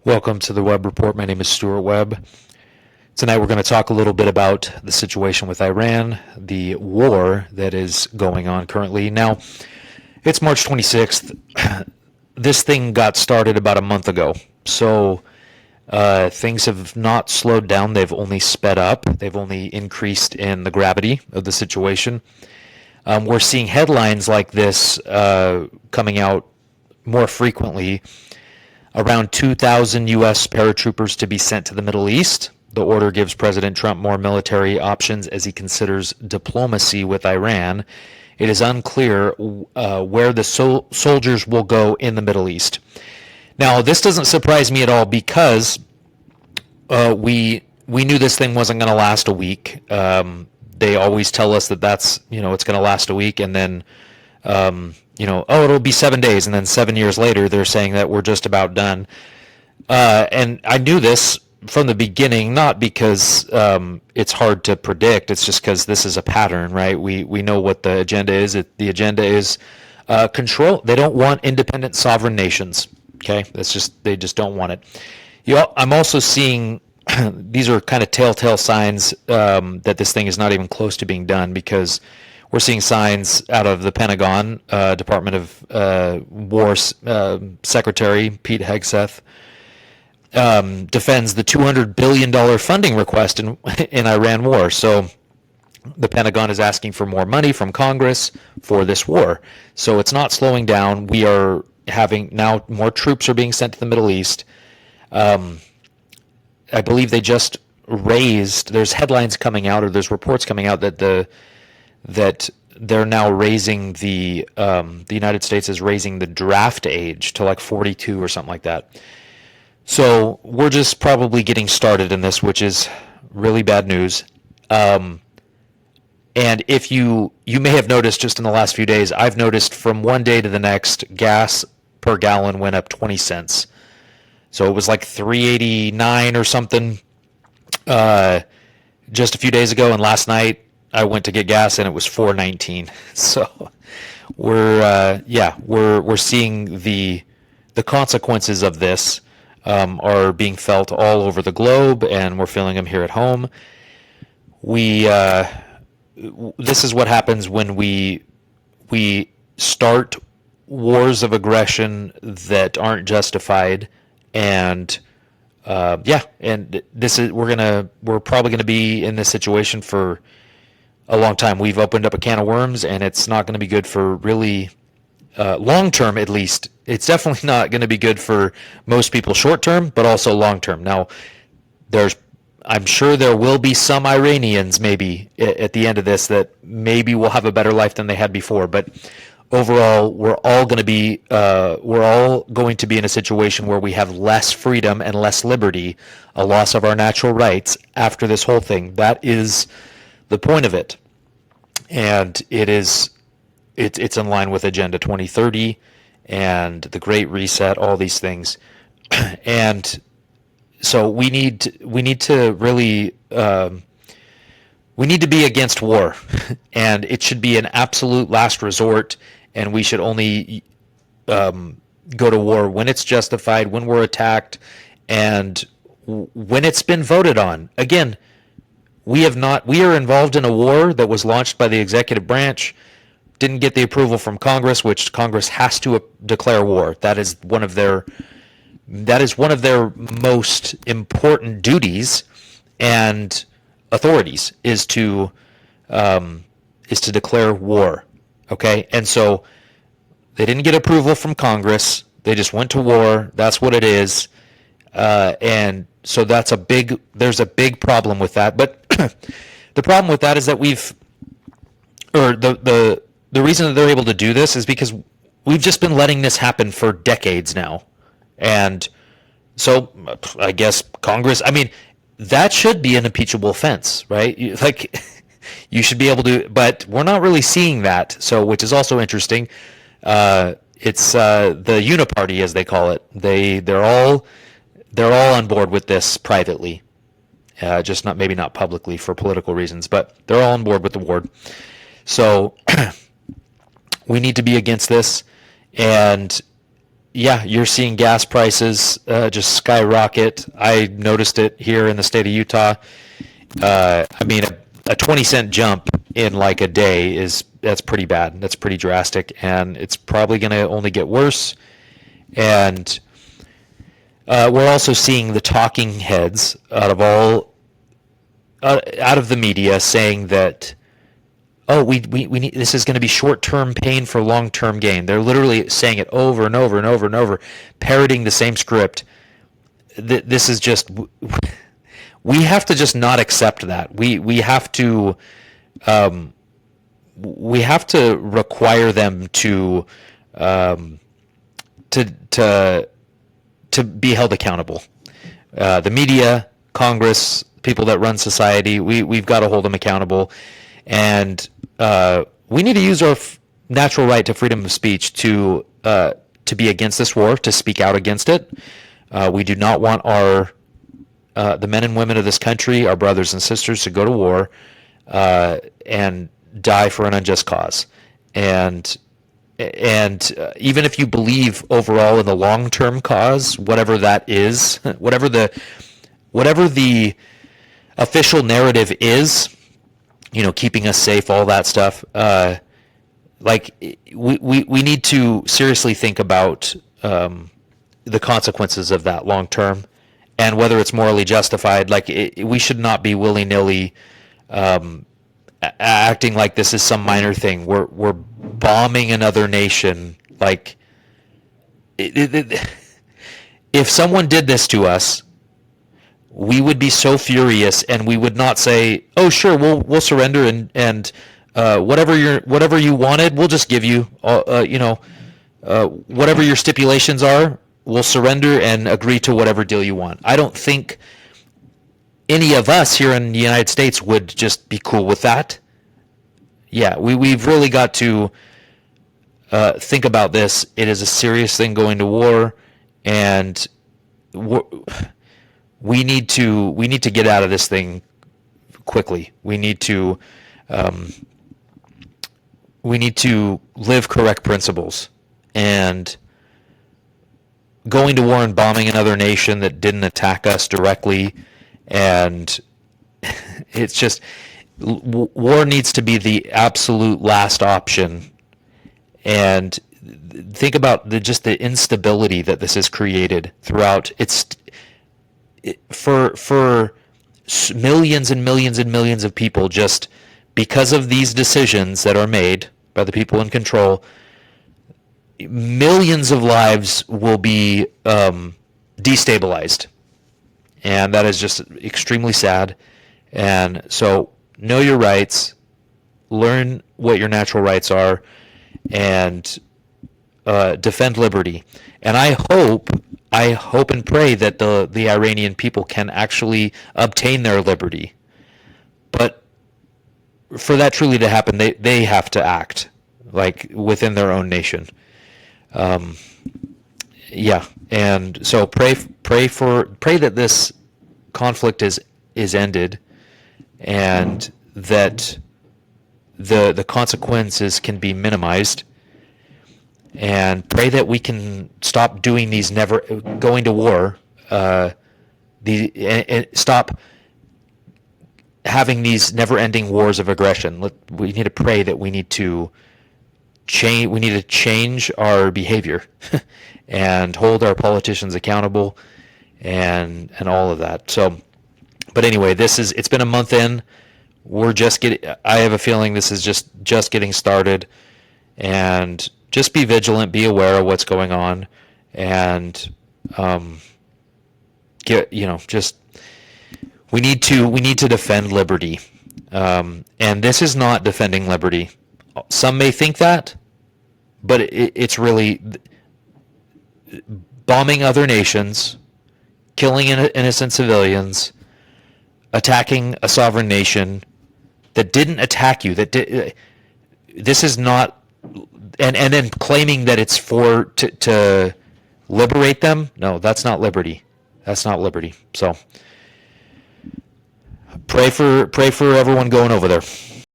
Welcome to the Webb Report. My name is Stuart Webb. Tonight we're going to talk a little bit about the situation with Iran, the war that is going on currently. Now, it's March 26th. This thing got started about a month ago. So things have not slowed down. They've only sped up. They've only increased in the gravity of the situation. We're seeing headlines like this coming out more frequently. Around 2,000 U.S. paratroopers to be sent to the Middle East. The order gives President Trump more military options as he considers diplomacy with Iran. It is unclear where the soldiers will go in the Middle East. Now, this doesn't surprise me at all because we knew this thing wasn't going to last a week. They always tell us that it's going to last a week, and then it'll be 7 days, and then 7 years later, they're saying that we're just about done. And I knew this from the beginning, not because it's hard to predict. It's just because this is a pattern, right? We know what the agenda is. The agenda is control. They don't want independent sovereign nations. Okay, they just don't want it. I'm also seeing these are kind of telltale signs that this thing is not even close to being done, because we're seeing signs out of the Pentagon, Department of War Secretary Pete Hegseth defends the $200 billion funding request in Iran war. So the Pentagon is asking for more money from Congress for this war. So it's not slowing down. We are having now more troops are being sent to the Middle East. I believe they just raised. There's headlines coming out, or there's reports coming out that they're now raising the United States is raising the draft age to like 42 or something like that. So we're just probably getting started in this, which is really bad news. And if you may have noticed just in the last few days, I've noticed from one day to the next, gas per gallon went up 20 cents. So it was like 3.89 or something just a few days ago, and last night I went to get gas and it was 4.19. So we're seeing the consequences of this are being felt all over the globe, and we're feeling them here at home. This is what happens when we start wars of aggression that aren't justified, and we're probably gonna be in this situation for a long time. We've opened up a can of worms, and it's not going to be good for really long term, at least. It's definitely not going to be good for most people short term, but also long term. Now, I'm sure there will be some Iranians maybe at the end of this that maybe will have a better life than they had before, but overall, we're all going to be in a situation where we have less freedom and less liberty, a loss of our natural rights after this whole thing. That is the point of it, and it's in line with Agenda 2030 and the Great Reset, all these things. And so we need to really we need to be against war, and it should be an absolute last resort, and we should only go to war when it's justified, when we're attacked, and when it's been voted on. Again, we are involved in a war that was launched by the executive branch, didn't get the approval from Congress, which Congress has to declare war. That is one of their most important duties and authorities is to declare war. Okay? And so they didn't get approval from Congress. They just went to war. That's what it is. And so there's a big problem with that. But the problem with that is that the reason that they're able to do this is because we've just been letting this happen for decades now. And so I guess Congress, that should be an impeachable offense, right? You should be able to, but we're not really seeing that. So, which is also interesting. It's the uniparty, as they call it. They're all on board with this privately, just maybe not publicly for political reasons, but they're all on board with the war. So we need to be against this, and yeah, you're seeing gas prices just skyrocket. I noticed it here in the state of Utah. I mean, a 20-cent jump in like a day that's pretty bad. That's pretty drastic, and it's probably going to only get worse. And we're also seeing the talking heads out of the media saying that, oh, we need, this is going to be short-term pain for long-term gain. They're literally saying it over and over and over and over, parroting the same script. This is just, we have to just not accept that. We have to require them to be held accountable. The media, Congress, people that run society, we've got to hold them accountable, and we need to use our natural right to freedom of speech to be against this war, to speak out against it. We do not want the men and women of this country, our brothers and sisters, to go to war and die for an unjust cause. And even if you believe overall in the long-term cause, whatever that is, whatever the official narrative is, keeping us safe, all that stuff, we need to seriously think about the consequences of that long term, and whether it's morally justified. We should not be willy-nilly acting like this is some minor thing. We're bombing another nation. If someone did this to us, we would be so furious, and we would not say, "Oh, sure, we'll surrender, and whatever you wanted, we'll just give you. Whatever your stipulations are, we'll surrender and agree to whatever deal you want." I don't think any of us here in the United States would just be cool with that. Yeah, we've really got to think about this. It is a serious thing, going to war, and we need to get out of this thing quickly. We need to live correct principles, and going to war and bombing another nation that didn't attack us directly, and it's just, war needs to be the absolute last option. And think about just the instability that this has created throughout. For millions and millions and millions of people, just because of these decisions that are made by the people in control, millions of lives will be destabilized, and that is just extremely sad. And so, know your rights, learn what your natural rights are, and defend liberty. And I hope and pray that the Iranian people can actually obtain their liberty. But for that truly to happen, they have to act within their own nation. And so pray that this conflict is ended, and that the consequences can be minimized, and pray that we can stop doing these going to war, and stop having these never-ending wars of aggression. We need to pray that we need to change our behavior and hold our politicians accountable, and all of that. So, but anyway, it's been a month in. I have a feeling this is just getting started, and just be vigilant, be aware of what's going on, and we need to defend liberty. And this is not defending liberty. Some may think that, but it's really bombing other nations, killing innocent civilians, attacking a sovereign nation that didn't attack you. This is not, and then claiming that it's to liberate them. No, that's not liberty. That's not liberty. So pray for everyone going over there.